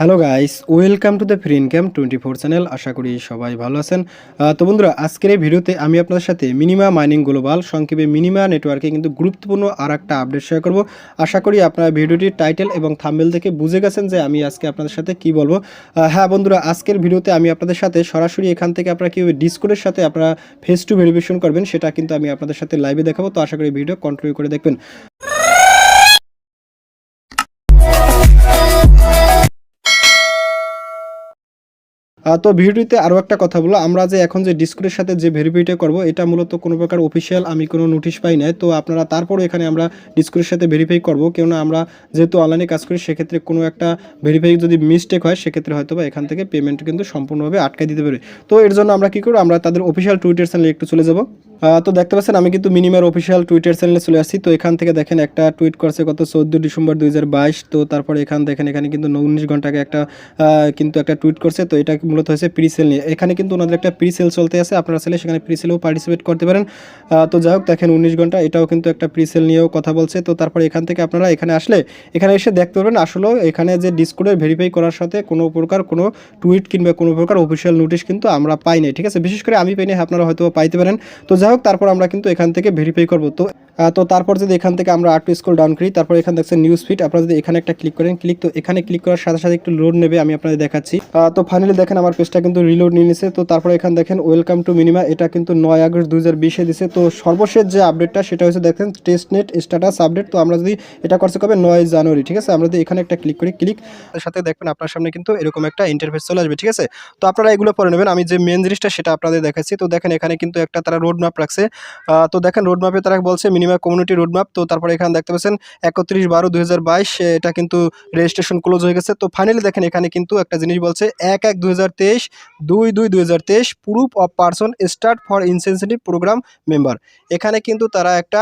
Hello guys, welcome to the free income 24 channel. আশা করি সবাই ভালো আছেন। তো বন্ধুরা, আজকের এই ভিডিওতে আমি আপনাদের সাথে মিনিমা মাইনিং গ্লোবাল সংক্ষেপে মিনিমা নেটওয়ার্কে কিন্তু গুরুত্বপূর্ণ আর একটা আপডেট শেয়ার করব। আশা করি আপনারা ভিডিওটির টাইটেল এবং থাম্বনেল থেকে বুঝে গেছেন যে আমি আজকে আপনাদের সাথে কি বলবো। হ্যাঁ বন্ধুরা, আজকের ভিডিওতে আমি আপনাদের সাথে সরাসরি এখান থেকে আপনারা কীভাবে ডিসকোডের সাথে আপনারা ফেস টু ভেরিফিকেশন করবেন সেটা কিন্তু আমি আপনাদের সাথে লাইভে দেখাবো। তো আশা করি ভিডিও কন্টিনিউ করে দেখবেন। তো ভিডিওতে আরও একটা কথা বলো, আমরা যে এখন যে ডিসকোডের সাথে যে ভেরিফাইটা করব এটা মূলত কোনো প্রকার অফিসিয়াল আমি কোনো নোটিশ পাই নাই। তো আপনারা তারপরও এখানে আমরা ডিসকোডের সাথে ভেরিফাই করব, কেননা আমরা যেহেতু অনলাইনে কাজ করি সেক্ষেত্রে কোনো একটা ভেরিফাই যদি মিস্টেক হয় সেক্ষেত্রে হয়তো বা এখান থেকে পেমেন্ট কিন্তু সম্পূর্ণভাবে আটকে দিতে পারে। তো এর জন্য আমরা কী করব, আমরা তাদের অফিসিয়াল টুইটার চ্যানেলে একটু চলে যাব। তো দেখতে পাচ্ছেন আমি কিন্তু মিনিমার অফিসিয়াল টুইটার চ্যানেলে চলে আসছি। তো এখান থেকে দেখেন একটা টুইট করছে গত 14 ডিসেম্বর 2022। তো তারপরে এখানে কিন্তু 19 ঘন্টা আগে একটা টুইট করছে। তো এটা মূলত হয়েছে প্রিসেল নিয়ে। এখানে কিন্তু ওনাদের একটা প্রিসেল চলতে আছে, আপনারা চাইলে সেখানে প্রিসেলেও পার্টিসিপেট করতে পারেন। তো যাই হোক, দেখেন 19 ঘন্টা এটাও কিন্তু একটা প্রিসেল নিয়েও কথা বলছে। তো তারপরে এখান থেকে আপনারা এখানে আসলে এখানে এসে দেখতে পারবেন আসলে এখানে যে ডিসকোডের ভেরিফাই করার সাথে কোনো প্রকার কোনো টুইট কিংবা কোনো প্রকার অফিসিয়াল নোটিশ কিন্তু আমরা পাই নাই, ঠিক আছে। বিশেষ করে আমি পাইনি, আপনারা হয়তো পাইতে পারেন। তো যাই হোক, তারপর আমরা কিন্তু এখান থেকে ভেরিফাই করবো। তো তারপর যদি এখান থেকে আমরা আরেকটু স্ক্রল ডাউন করি, তারপর এখানে দেখছেন নিউজ ফিড, আপনারা যদি এখানে একটা ক্লিক করেন, তো এখানে ক্লিক করার সাথে সাথে একটু লোড নেবে, আমি আপনাদের দেখাচ্ছি। তো ফাইনালি দেখেন আমার পেজটা কিন্তু রিলোড নিয়ে নিছে। তো তারপর এখানে দেখেন ওয়েলকাম টু মিনিমা, এটা কিন্তু 9 আগস্ট 2020-এ দিছে। তো সর্বশেষ যে আপডেটটা সেটা হচ্ছে দেখেন টেস্টনেট স্ট্যাটাস আপডেট। তো আমরা যদি এটা করছে কবে 9 জানুয়ারি, ঠিক আছে। আমরা যদি এখানে একটা ক্লিক করি, সাথে দেখবেন আপনার সামনে কিন্তু এরকম একটা ইন্টারফেস চলে আসবে, ঠিক আছে। তো আপনারা এগুলো পরে নেবেন, আমি যে মেন জিনিসটা সেটা আপনাদের দেখাচ্ছি। তো দেখেন এখানে কিন্তু একটা তারা রোড ম্যাপ রাখছে। তো দেখেন রোড ম্যাপে তারা বলছে মিনিমা কমিউনিটি রোড ম্যাপ। তো তারপরে এখানে দেখতে পাচ্ছেন 31/12/2022 এটা কিন্তু রেজিস্ট্রেশন ক্লোজ হয়ে গেছে। তো ফাইনালি দেখেন এখানে কিন্তু একটা জিনিস বলছে 1/1/2023 2/2/2023 proof of person start for insensitive programme member. এখানে কিন্তু তারা একটা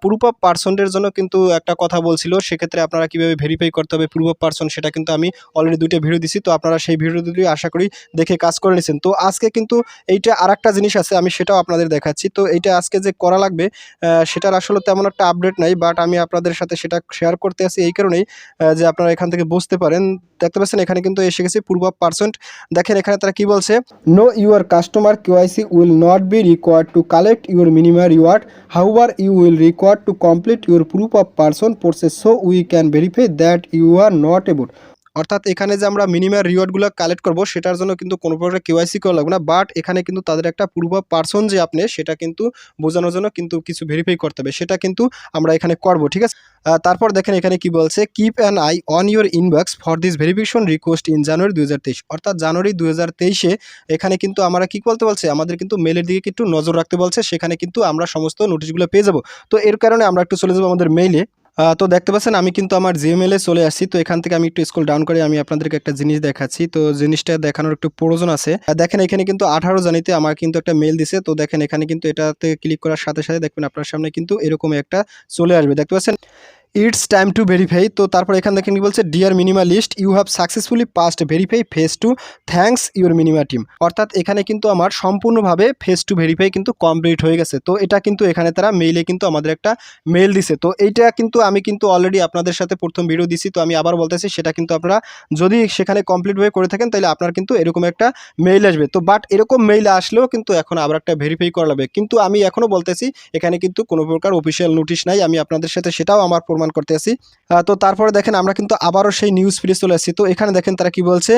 প্রুফ অফ পারসনের জন্য কিন্তু একটা কথা বলছিল। সেক্ষেত্রে আপনারা কীভাবে ভেরিফাই করতে হবে প্রুফ অফ পারসন সেটা কিন্তু আমি অলরেডি 2টা ভিডিও দিছি। তো আপনারা সেই ভিডিও দুটি আশা করি দেখে কাজ করে নিয়েছেন। তো আজকে কিন্তু এইটা আর একটা জিনিস আছে, আমি সেটাও আপনাদের দেখাচ্ছি। তো এইটা আজকে যে করা লাগবে সেটার আসলে তেমন একটা আপডেট নাই, বাট আমি আপনাদের সাথে সেটা শেয়ার করতে আসি এই কারণেই যে আপনারা এখান থেকে বুঝতে পারেন। দেখতে পাচ্ছেন এখানে কিন্তু এসে গেছি প্রুফ অফ পারসন। দেখেন এখানে তারা কি বলছে, know your customer KYC will not be required to collect your minimum reward, however you will required to complete your proof of person process so we can verify that you are not able. অর্থাৎ এখানে যে আমরা minimum রিওয়ার্ডগুলো collect করব সেটার জন্য কিন্তু কোনো প্রকার কেওয়াইসি করা লাগবে না, বাট এখানে কিন্তু তাদের একটা প্রুফ অফ পারসন যে আপনি সেটা কিন্তু বোঝানোর জন্য কিন্তু কিছু ভেরিফাই করতে হবে, সেটা কিন্তু আমরা এখানে করব, ঠিক আছে। তারপর দেখেন এখানে কি বলছে, keep an I on your inbox for this verification request in January 2023। অর্থাৎ জানুয়ারি 2023-এ এখানে কিন্তু আমরা কি বলতে বলছে, আমাদের কিন্তু মেলের দিকে একটু নজর রাখতে বলছে, সেখানে কিন্তু আমরা সমস্ত নোটিশগুলো পেয়ে যাব। তো এর কারণে আমরা একটু চলে যাবো আমাদের মেইলে। তো দেখতে পাচ্ছেন আমি কিন্তু আমার জিমেইলে চলে আসছি। তো এখান থেকে আমি একটু স্ক্রল ডাউন করে আমি আপনাদেরকে একটা জিনিস দেখাচ্ছি। তো জিনিসটা দেখানোর একটু প্রয়োজন আছে। দেখেন এখানে কিন্তু 18 জানুয়ারিতে আমার কিন্তু একটা মেইল দিছে। তো দেখেন এখানে কিন্তু এটাতে ক্লিক করার সাথে সাথে দেখবেন আপনার সামনে কিন্তু এরকম একটা চলে আসবে, দেখতে পাচ্ছেন ইটস টাইম টু ভেরিফাই। তো তারপর এখানে দেখেন কি বলছে, dear minimalist you have successfully passed verify phase two thanks your Minima team. অর্থাৎ এখানে কিন্তু আমার সম্পূর্ণভাবে ফেস টু ভেরিফাই কিন্তু কমপ্লিট হয়ে গেছে। তো এটা কিন্তু এখানে তারা মেইলে কিন্তু আমাদের একটা মেইল দিছে। তো এইটা কিন্তু আমি কিন্তু অলরেডি আপনাদের সাথে প্রথম ভিডিও দিছি। তো আমি আবার বলতেছি সেটা কিন্তু আপনারা যদি সেখানে কমপ্লিটভাবে করে থাকেন তাহলে আপনার কিন্তু এরকম একটা মেইল আসবে। তো বাট এরকম মেইল আসলেও কিন্তু এখন আবার একটা ভেরিফাই করা লাগবে। কিন্তু আমি এখনও বলতেছি এখানে কিন্তু কোনো প্রকার অফিসিয়াল নোটিশ নাই, আমি আপনাদের সাথে সেটাও আমার প্রমাণ করতে আসি। তো তারপরে দেখেন আমরা কিন্তু আবারও সেই নিউজ ফিডে চলে আসছি। তো এখানে দেখেন তারা কি বলছে,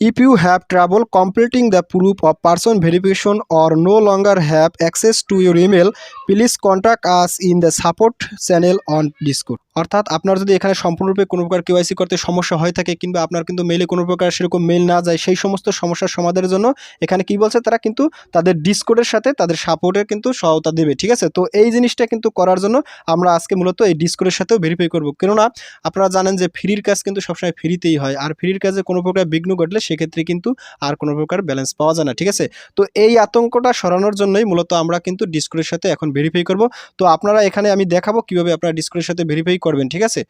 if you have trouble completing the proof of person verification or no longer have access to your email, please contact us in the support channel on Discord. অর্থাৎ আপনার যদি এখানে সম্পূর্ণরূপে কোনো প্রকার কেওয়াইসি করতে সমস্যা হয়ে থাকে কিংবা আপনার কিন্তু মেইলে কোনো প্রকার সেরকম মেইল না যায়, সেই সমস্ত সমস্যার সমাধানের জন্য এখানে কি বলছে তারা কিন্তু তাদের ডিসকর্ডের সাথে তাদের সাপোর্টের কিন্তু সহায়তা দেবে, ঠিক আছে। তো এই জিনিসটা কিন্তু করার জন্য আমরা আজকে মূলত এই ডিসকর্ডের সাথেও ভেরিফাই করব, কেননা আপনারা জানেন যে ফ্রির কাজ কিন্তু সবসময় ফ্রিতেই হয়, আর ফ্রির কাজে কোনো প্রকার বিঘ্ন ঘটলে সেক্ষেত্রে কিন্তু আর কোনো প্রকার ব্যালেন্স পাওয়া যায় না, ঠিক আছে। তো এই আতঙ্কটা সরানোর জন্যই মূলত আমরা কিন্তু ডিসকর্ডের সাথে এখন ভেরিফাই করব। তো আপনারা এখানে আমি দেখাবো কিভাবে আপনারা ডিসকর্ডের সাথে ভেরিফাই করবেন, ঠিক আছে?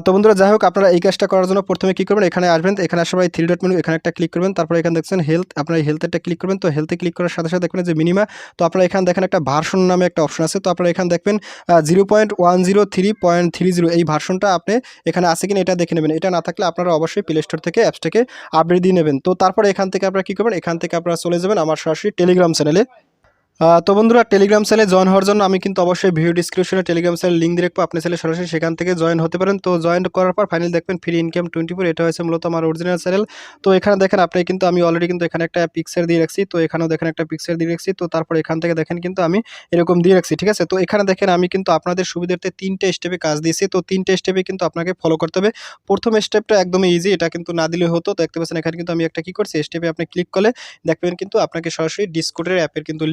তো বন্ধুরা যাই হোক, আপনারা এই কাজটা করার জন্য প্রথমে কি করবেন, এখানে আসবেন, এখানে আসার পর এই থ্রি ডট মেনু এখানে একটা ক্লিক করবেন, তারপরে এখানে দেখছেন হেলথ, আপনারা এই হেলথ একটা ক্লিক করবেন। তো হেলথে ক্লিক করার সাথে সাথে দেখবেন যে মিনিমা, তো আপনারা এখানে দেখেন একটা ভার্সন নামে একটা অপশন আছে। তো আপনারা এখানে দেখবেন 0.103.30 এই ভার্সনটা আপনি এখানে আছে কিনা এটা দেখে নেবেন। এটা না থাকলে আপনারা অবশ্যই প্লে স্টোর থেকে অ্যাপসটাকে আপডেট দিয়ে নেবেন। তো তারপরে এখান থেকে আপনারা কি করবেন, এখান থেকে আপনারা চলে যাবেন আমার সরাসরি টেলিগ্রাম চ্যানেলে। তো বন্ধুরা টেলিগ্রাম চ্যানেলে জয়েন হওয়ার জন্য আমি কিন্তু অবশ্যই ভিডিও ডিসক্রিপশনে টেলিগ্রাম চ্যানেল লিঙ্ক দিয়ে রাখবো, আপনি চাইলে সরাসরি সেখান থেকে জয়েন হতে পারেন। তো জয়েন করার পর ফাইনালি দেখবেন ফ্রি ইনকাম 24, এটা হচ্ছে মূলত আমার অরিজিনাল চ্যানেল। তো এখানে দেখেন আপনি কিন্তু আমি অলরেডি কিন্তু এখানে একটা পিকচার দিয়ে রাখছি, তো এখানেও দেখেন একটা পিকচার দিয়ে রাখছি। তো তারপর এখান থেকে দেখেন কিন্তু আমি এরকম দিয়ে রাখছি, ঠিক আছে? তো এখানে দেখেন আমি কিন্তু আপনাদের সুবিধার্থে 3টে স্টেপে কাজ দিয়েছি। তো 3টে স্টেপে কিন্তু আপনাকে ফলো করতে হবে। প্রথম স্টেপটা একদমই ইজি, এটা কিন্তু না দিলে হতো। তো দেখতে পাচ্ছেন এখানে কিন্তু আমি একটা কি করছি, স্টেপে আপনি ক্লিক করলে দেখবেন কিন্তু আপনাকে সরাসরি ডিসকর্ডের অ্যাপের কিন্তু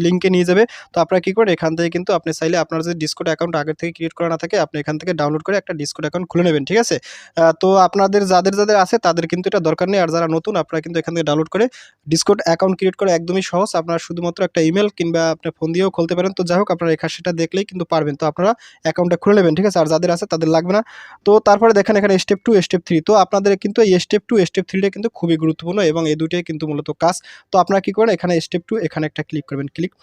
লিঙ্কে নিয়ে যাবে। তো আপনারা কি করেন, এখান থেকে কিন্তু আপনি চাইলে আপনার যদি ডিসকর্ড অ্যাকাউন্ট আগের থেকে ক্রিয়েট করা না থাকে, আপনি এখান থেকে ডাউনলোড করে একটা ডিসকর্ড অ্যাকাউন্ট খুলে নেবেন, ঠিক আছে? তো আপনাদের যাদের আছে তাদের কিন্তু এটা দরকার নেই, আর যারা নতুন আপনারা কিন্তু এখান থেকে ডাউনলোড করে ডিসকর্ড অ্যাকাউন্ট ক্রিয়েট করা একদমই সহজ। আপনারা শুধুমাত্র একটা ইমেল কিংবা আপনার ফোন দিয়েও খুলতে পারেন। তো যাই হোক, আপনারা এখানে সেটা দেখলেই কিন্তু পারবেন। তো আপনারা অ্যাকাউন্টটা খুলে নেবেন, ঠিক আছে? আর যাদের আছে তাদের লাগবে না। তো তারপরে দেখেন এখানে স্টেপ 2 স্টেপ 3, তো আপনাদের কিন্তু এই স্টেপ 2 স্টেপ 3টা কিন্তু খুবই গুরুত্বপূর্ণ এবং এই দুটোই কিন্তু মূলত কাজ। তো আপনারা কি করেন, এখানে স্টেপ 2 এখানে একটা ক্লিক করবেন, ক্লিক।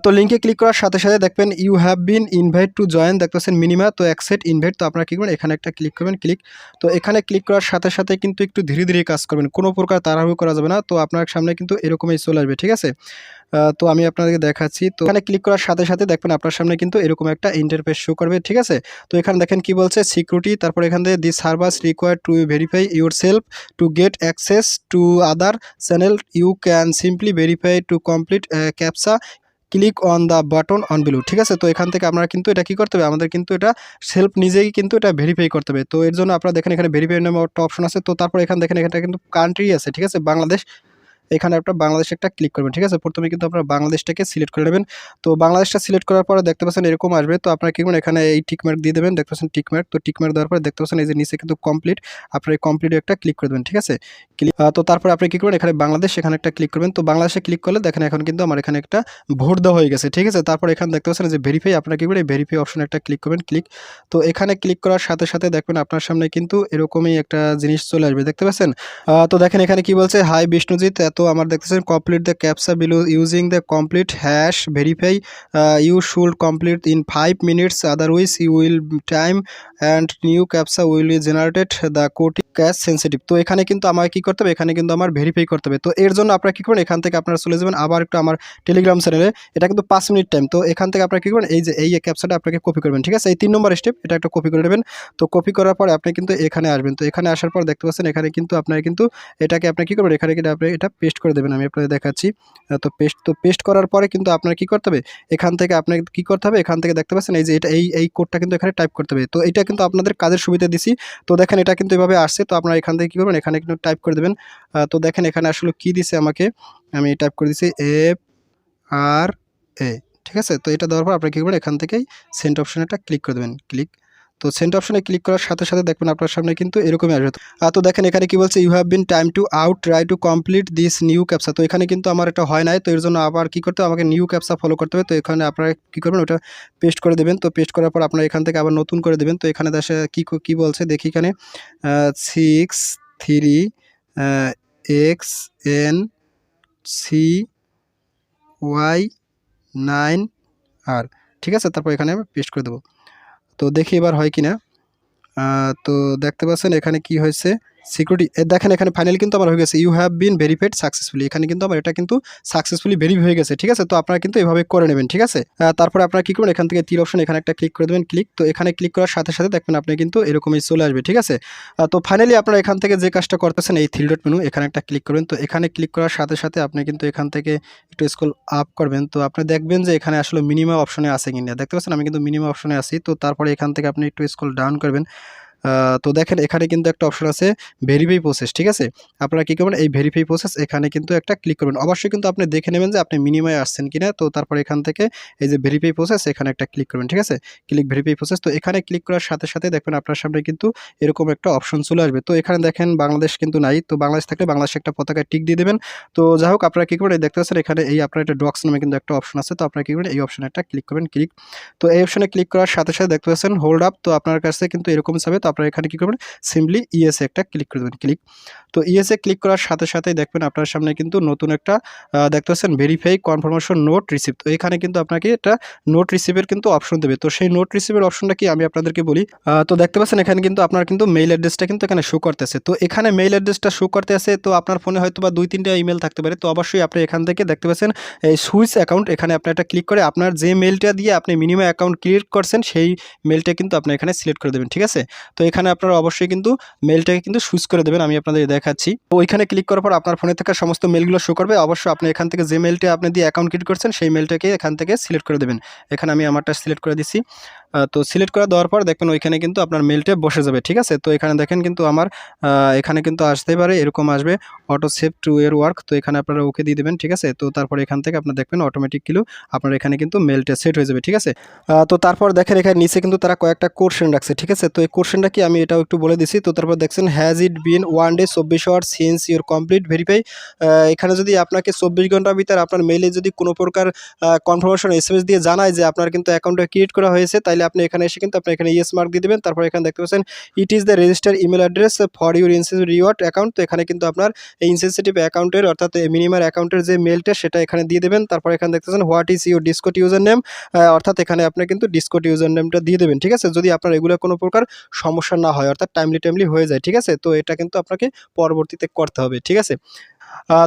তো লিঙ্কে ক্লিক করার সাথে সাথে দেখবেন you have been invite to join, দেখতেছেন মিনিমা, তো অ্যাকসেপ্ট ইনভাইট। তো আপনারা কি করবেন, এখানে একটা ক্লিক করবেন, ক্লিক। তো এখানে ক্লিক করার সাথে সাথে কিন্তু একটু ধীরে ধীরে কাজ করবেন, কোনো প্রকার তাড়াহুড়ো করা যাবে না। তো আপনার সামনে কিন্তু এরকমই চলে আসবে, ঠিক আছে? তো আমি আপনাদেরকে দেখাচ্ছি। তো এখানে ক্লিক করার সাথে সাথে দেখবেন আপনার সামনে কিন্তু এরকম একটা ইন্টারফেস শো করবে, ঠিক আছে? তো এখানে দেখেন কি বলছে, সিকিউরিটি, তারপর এখান থেকে this service required to verify yourself to get access to other channel, you can simply verify to complete captcha, click on the button on below, ঠিক আছে? তো এখান থেকে আমরা কিন্তু এটা কি করতে হবে, আমাদের কিন্তু এটা সেলফ নিজেই কিন্তু এটা ভেরিফাই করতে হবে। তো এর জন্য আপনারা দেখেন এখানে ভেরিফাই নামে একটা অপশন আছে। তো তারপর এখানে দেখেন এখানে কিন্তু কান্ট্রি আছে, ঠিক আছে? বাংলাদেশ, এখানে আপনার বাংলাদেশে একটা ক্লিক করবেন, ঠিক আছে? প্রথমে কিন্তু আপনারা বাংলাদেশটাকে সিলেক্ট করে নেবেন। তো বাংলাদেশটা সিলেক্ট করার পরে দেখতে পাচ্ছেন এরকম আসবে। তো আপনারা কি করবেন, এখানে এই টিকমার্ক দিয়ে দেবেন, দেখতে পাচ্ছেন টিকমার্ক। তো টিকমার্ক দেওয়ার পরে দেখতে পাচ্ছেন এই যে নিচে কিন্তু কমপ্লিট, আপনার এই কমপ্লিটে একটা ক্লিক করে দেবেন, ঠিক আছে? তো তারপরে আপনি কি করবেন, এখানে বাংলাদেশ এখানে একটা ক্লিক করবেন। তো বাংলাদেশে ক্লিক করলে দেখেন এখন কিন্তু আমার এখানে একটা ভোট দেওয়া হয়ে গেছে, ঠিক আছে? তারপর এখানে দেখতে পাচ্ছেন যে ভেরিফাই, আপনারা কি করবেন এই ভেরিফাই অপশনে একটা ক্লিক করবেন, ক্লিক। তো এখানে ক্লিক করার সাথে সাথে দেখবেন আপনার সামনে কিন্তু এরকমই একটা জিনিস চলে আসবে, দেখতে পাচ্ছেন? তো দেখেন এখানে কি বলছে, হাই বিষ্ণুজিৎ, এত আমার দেখতেছেন complete the captcha below using the complete hash verify, you should complete in 5 minutes, otherwise you will time and new captcha will be generated, the code case sensitive. তো এখানে কিন্তু আমার কি করতে হবে, এখানে কিন্তু আমার ভেরিফাই করতে হবে। তো এর জন্য আপনারা কি করবেন, এখান থেকে আপনারা চলে যাবেন আবার একটু আমার টেলিগ্রাম চ্যানেলে, এটা কিন্তু 5 মিনিট টাইম। তো এখান থেকে আপনারা কি করবেন, এই যে এই ক্যাপসাটা আপনাকে কপি করবেন, ঠিক আছে? এই 3 নম্বর স্টেপ, এটা একটা কপি করে নেবেন। তো কপি করার পর আপনি কিন্তু এখানে আসবেন। তো এখানে আসার পর দেখতে পাচ্ছেন এখানে কিন্তু আপনার কিন্তু এটাকে আপনি কি করবেন, এখানে কিন্তু আপনি এটা পেস্ট করে দেবেন, আমি আপনাদের দেখাচ্ছি। তো পেস্ট করার পরে কিন্তু আপনার কি করতে হবে, এখান থেকে আপনাকে কি করতে হবে, এখান থেকে দেখতে পাচ্ছেন এই যে এটা এই কোডটা কিন্তু এখানে টাইপ করতে হবে। তো এটা কিন্তু আপনাদের কাজের সুবিধা দিছি। তো দেখেন এটা কিন্তু এভাবে আসছে। তো আপনারা এখান থেকে কি করবেন, এখানে কিন্তু টাইপ করে দেবেন। তো দেখেন এখানে আসলে কি দিছে আমাকে, আমি টাইপ করে দিছি FRA, ঠিক আছে? তো এটা দেওয়ার পর আপনি কি করবেন, এখান থেকেই সেন্ড অপশনে একটা ক্লিক করে দেবেন, ক্লিক। তো সেন্ড অপশনে ক্লিক করার সাথে সাথে দেখবেন আপনার সামনে কিন্তু এরকমই আসবে। তো দেখেন এখানে কি বলছে, you have been time to out try to complete this new captcha. তো এখানে কিন্তু আমার এটা হয় নাই, তো এর জন্য আবার কি করতে হবে, আমাকে নিউ ক্যাপসা ফলো করতে হবে। তো এখানে আপনারা কি করবেন, ওটা পেস্ট করে দেবেন। তো পেস্ট করার পর আপনারা এখান থেকে আবার নতুন করে দেবেন। তো এখানে দেশে কি বলছে দেখি, এখানে 63XNCY9R, ঠিক আছে? তারপর এখানে আমি পেস্ট করে দেবো। তো দেখি এবার হয় কিনা। তো দেখতে পাচ্ছেন এখানে কি হয়েছে, সিকিউরিটি, দেখেন এখানে ফাইনালি কিন্তু আমার হয়ে গেছে, you have been verified successfully. এখানে কিন্তু আমার এটা কিন্তু সাকসেসফুলি ভেরিফাই হয়ে গেছে, ঠিক আছে? তো আপনারা কিন্তু এভাবে করে নেবেন, ঠিক আছে? তারপরে আপনারা কি করবেন, এখান থেকে তীর অপশন এখানে একটা ক্লিক করে দেবেন, ক্লিক। তো এখানে ক্লিক করার সাথে সাথে দেখবেন আপনি কিন্তু এরকমই চলে আসবে, ঠিক আছে? তো ফাইনালি আপনারা এখান থেকে যে কাজটা করতেছেন, এই থ্রি ডট মেনু এখানে একটা ক্লিক করবেন। তো এখানে ক্লিক করার সাথে সাথে আপনি কিন্তু এখান থেকে একটু স্ক্রল আপ করবেন। তো আপনি দেখবেন যে এখানে আসলে মিনিমাম অপশনে আছে কিনা, দেখতে পাচ্ছেন আমি কিন্তু মিনিমাম অপশনে আছি। তো তারপরে এখান থেকে আপনি একটু স্ক্রল ডাউন করবেন। তো দেখেন এখানে কিন্তু একটা অপশন আছে ভেরিফাই প্রসেস, ঠিক আছে? আপনারা কি করবেন, এই ভেরিফাই প্রসেস এখানে কিন্তু একটা ক্লিক করবেন। অবশ্যই কিন্তু আপনি দেখে নেবেন যে আপনি মিনিমায় আসছেন কিনা। তো তারপর এখান থেকে এই যে ভেরিফাই প্রসেস এখানে একটা ক্লিক করবেন, ঠিক আছে? Click verify process. তো এখানে ক্লিক করার সাথে সাথে দেখবেন আপনার সামনে কিন্তু এরকম একটা অপশন চলে আসবে। তো এখানে দেখেন বাংলাদেশ কিন্তু নাই। তো বাংলাদেশ থাকলে বাংলাদেশে একটা পতাকায় টিক দিয়ে দেবেন। তো যাই হোক আপনারা কি করবেন, এই দেখতে পাচ্ছেন এখানে এই আপনার একটা ডক্স নামে কিন্তু একটা অপশন আছে। তো আপনারা কি করবেন, এই অপশনে একটা ক্লিক করবেন, ক্লিক। তো এই অপশনে ক্লিক করার সাথে সাথে দেখতে পাচ্ছেন হোল্ড আপ। তো আপনার কাছে কিন্তু এরকম যাবে। তো আপনারা এখানে কি করবেন, সিম্পলি ইয়েস এ একটা ক্লিক করে দেবেন, ক্লিক। তো ইয়েস এ ক্লিক করার সাথে সাথেই দেখবেন আপনার সামনে কিন্তু নতুন একটা দেখতে পাচ্ছেন ভেরিফাই কনফার্মেশন নোট রিসিভ। তো এখানে কিন্তু আপনাকে একটা নোট রিসিভের কিন্তু অপশন দেবে। তো সেই নোট রিসিভের অপশনটা কি আমি আপনাদেরকে বলি। তো দেখতে পাচ্ছেন এখানে কিন্তু আপনার কিন্তু মেইল অ্যাড্রেসটা কিন্তু এখানে শো করতেছে। তো এখানে মেইল অ্যাড্রেসটা শো করতে আছে। তো আপনার ফোনে হয়তো বা ২-৩টা ইমেল থাকতে পারে। তো অবশ্যই আপনি এখান থেকে দেখতে পাচ্ছেন এই সুইচ অ্যাকাউন্ট, এখানে আপনি একটা ক্লিক করে আপনার যে মেইলটা দিয়ে আপনি মিনিমাম অ্যাকাউন্ট ক্রিয়েট করছেন সেই মেইলটা কিন্তু আপনি এখানে সিলেক্ট করে দেবেন, ঠিক আছে? তো এখানে আপনারা অবশ্যই কিন্তু মেইলটাকে কিন্তু সুইচ করে দেবেন। আমি আপনাদের দেখাচ্ছি। তো ওইখানে ক্লিক করার পর আপনার ফোনে থাকা সমস্ত মেইলগুলো শো করবে। অবশ্যই আপনি এখান থেকে যে মেইলটা আপনি দিয়ে অ্যাকাউন্ট ক্রিয়েট করছেন সেই মেইলটাকে এখান থেকে সিলেক্ট করে দেবেন। এখানে আমি আমারটা সিলেক্ট করে দিচ্ছি। তো সিলেক্ট করে দেওয়ার পর দেখবেন ওইখানে কিন্তু আপনার মেইলটা বসে যাবে, ঠিক আছে? তো এখানে দেখেন কিন্তু আমার এখানে কিন্তু আসতেই পারে, এরকম আসবে অটো সেভ টু এর ওয়ার্ক। তো এখানে আপনারা ওকে দিয়ে দেবেন, ঠিক আছে? তো তারপর এখান থেকে আপনার দেখবেন অটোমেটিক্যালি আপনার এখানে কিন্তু মেইলটা সেট হয়ে যাবে, ঠিক আছে? তো তারপর দেখেন এখানে নিচে কিন্তু তারা কয়েকটা কোশ্চেন রাখছে, ঠিক আছে? তো এই কোশ্চেনটা কি আমি এটাও একটু বলে দিছি। তো তারপর দেখছেন has it been 1 day 24 hours since your complete verify. এখানে যদি আপনাকে 24 ঘন্টার ভিতরে আপনার মেইলে যদি কোনো প্রকার কনফার্মেশন এসএমএস দিয়ে জানায় যে আপনার কিন্তু অ্যাকাউন্টটা ক্রিয়েট করা হয়েছে, তাইলে আপনি এখানে এসে কিন্তু আপনি এখানে ইয়েস মার্ক দিয়ে দিবেন। তারপর এখানে দেখতে পাচ্ছেন it is the register email address for your insensitive reward account. তো এখানে কিন্তু আপনার এই ইনসেনসিটিভ অ্যাকাউন্টের অর্থাৎ মিনিমার অ্যাকাউন্টের যে মেইলটা সেটা এখানে দিয়ে দেবেন। তারপর এখানে দেখতেছেন what is your discord user name, অর্থাৎ এখানে আপনি কিন্তু ডিসকোড ইউজার নেমটা দিয়ে দেবেন, ঠিক আছে? যদি আপনার এগুলো কোনো প্রকার সমস্যা না হয়, অর্থাৎ টাইমলি হয়ে যায়, ঠিক আছে? তো এটা কিন্তু আপনাকে পরবর্তীতে করতে হবে, ঠিক আছে?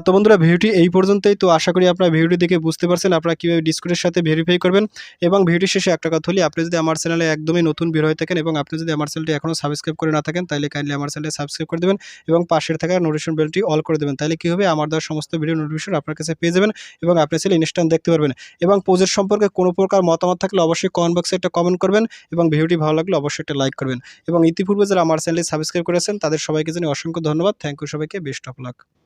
তো বন্ধুরা ভিডিওটি এই পর্যন্তই। তো আশা করি আপনারা ভিডিওটি দেখে বুঝতে পারছেন আপনারা কীভাবে ডিসকর্ডের সাথে ভেরিফাই করবেন। এবং ভিডিওর শেষে একটা কথা বলি, আপনি যদি আমার চ্যানেলে একদমই নতুন বের হয়ে থাকেন এবং আপনি যদি আমার চ্যানেলটি এখনও সাবস্ক্রাইব করে না থাকেন, তাহলে কাইন্ডলি আমার চ্যানেলটি সাবস্ক্রাইব করে দেবেন এবং পাশের থাকা নোটিফিকেশন বেলটি অল করে দেবেন। তাহলে কী হবে, আমার দেওয়া সমস্ত ভিডিও নোটিফিকেশন আপনার কাছে পেয়ে যাবেন এবং আপনি চাইলে ইনস্ট্যান্ট দেখতে পারবেন। এবং প্রজেক্ট সম্পর্কে কোনো প্রকার মতামত থাকলে অবশ্যই কমেন্ট বক্সে একটা কমেন্ট করবেন এবং ভিডিওটি ভালো লাগলে অবশ্যই একটা লাইক করবেন। এবং ইতিপূর্বে যারা আমার চ্যানেলটি সাবস্ক্রাইব করেছেন তাদের সবাইকে জানাই অসংখ্য ধন্যবাদ। থ্যাংক ইউ সবাইকে, বেস্ট অফ লাক।